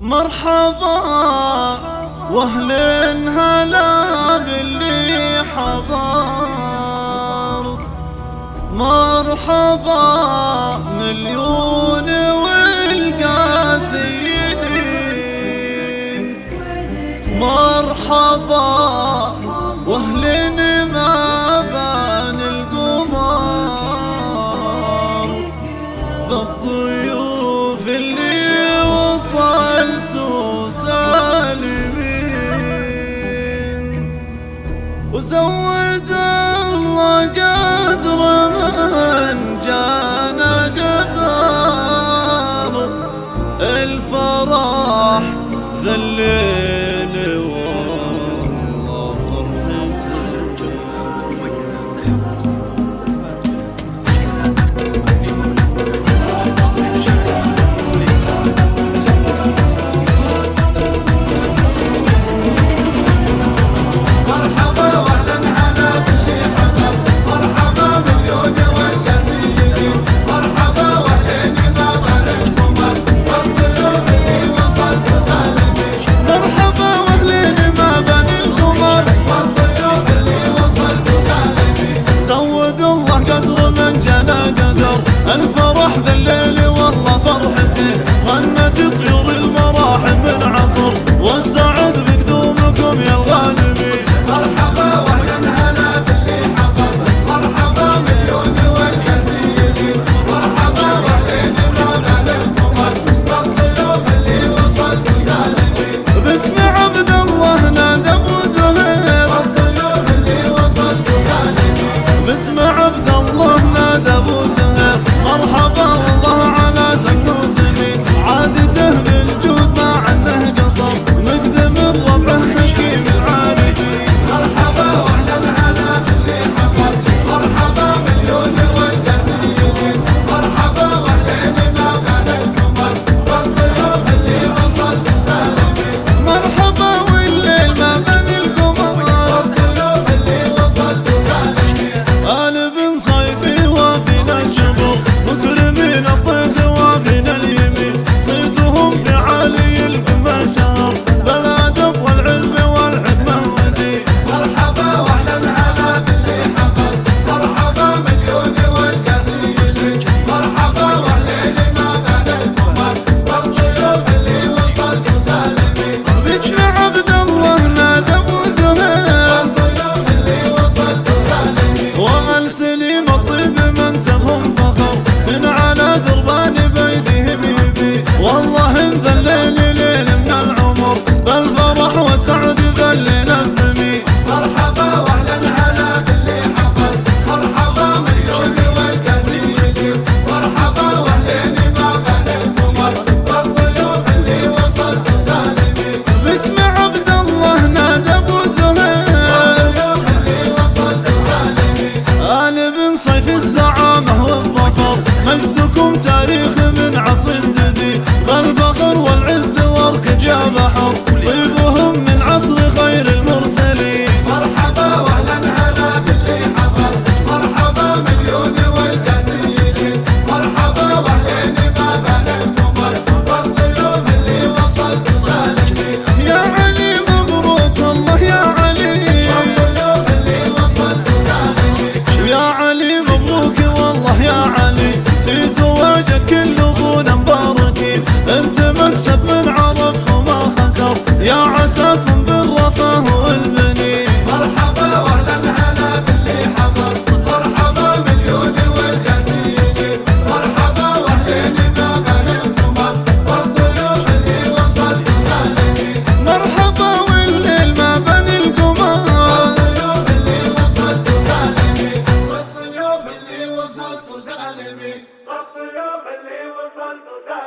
مرحبا واهل هلا باللي حضر، مرحبا مليون والقاسيين، مرحبا واهل ما بان القمر، بالضيوف اللي وصلتوا سالمين، وزود الله قدر من جانا قدر الفرح ذا الليل والله فرحتك. الفرح ذا الليل والله فرحتي، غنت طيور المراحل من عصر، والسعد بقدومكم يا الغانمين. مرحبا واهلا هلا باللي حضر، مرحبا مليون والقاسيين، مرحبا واهلين ما بان القمر، بالضيوف اللي وصلتوا سالمين. باسم عبد الله نادى ابو زهير، بالضيوف اللي وصلتوا سالمين. باسم عبد الله نادى ابو زهير، مرحبا والله على سن وسنين، عادته بالجود ما عنه قصر، مقدم الرفع حكيم العارفين. مرحبا واهلا هلا باللي حضر، مرحبا مليون والقاسيين، مرحبا واهلين ما بان القمر، بالضيوف اللي وصلتوا سالمين. مرحبا والليل ما بان القمر، بالضيوف اللي وصلتوا سالمين. آل بن صيفي وافينا الشبر، مكرمين الضيف وافينا اليمين، صيتهم في عالي القمة شهر، بالادب والعلم والحكمة ودين. مرحبا واهلا هلا باللي حضر، مرحبا مليون والقاسيين، مرحبا واهلين ما بان القمر، بالضيوف اللي وصلتوا سالمين. باسم عبد الله نادى ابو زهير، بالضيوف اللي وصلتوا سالمين. وآل سليم الطيب منسبهم فخر، من على ذربان بيدهم يبي، والله ان ذا الليل ليل من العمر، بالفرح والسعد ذا الليل الثمين. مرحبا واهلا هلا باللي حضر، مرحبا مليون والقاسيين، مرحبا واهلين ما بان القمر، بالضيوف اللي وصلتوا سالمين. باسم عبد الله نادى ابو زهير، بالضيوف اللي وصلتوا سالمين. آل بن صيف الزعامة والظفر، مجدكم تاريخ من عصر جديد، بالفخر والعز واركج يا بحر، طيبهم من عصر خير المرسلين. مرحبا واهلا هلا باللي حضر، مرحبا مليون والقاسيين، مرحبا واهلين ما بان القمر، بالضيوف اللي وصلتوا سالمين. يا علي مبروك والله يا علي، بالضيوف اللي وصلتوا سالمين. يا علي مبروك والله يا علي، في زواجك كل ابونا مباركين، انت مكسب من عرف وما خسر، يا عساكم بالرفاه والبنين. مرحبا واهلا هلا باللي حضر، مرحبا مليون والقاسيين، مرحبا واهلين ما بان القمر، بالضيوف اللي وصلتوا سالمين. مرحبا والليل ما بان القمر، بالضيوف اللي وصلتوا سالمين. بالضيوف اللي وصلتوا سالمين. بالضيوف اللي وصلتوا سالمين.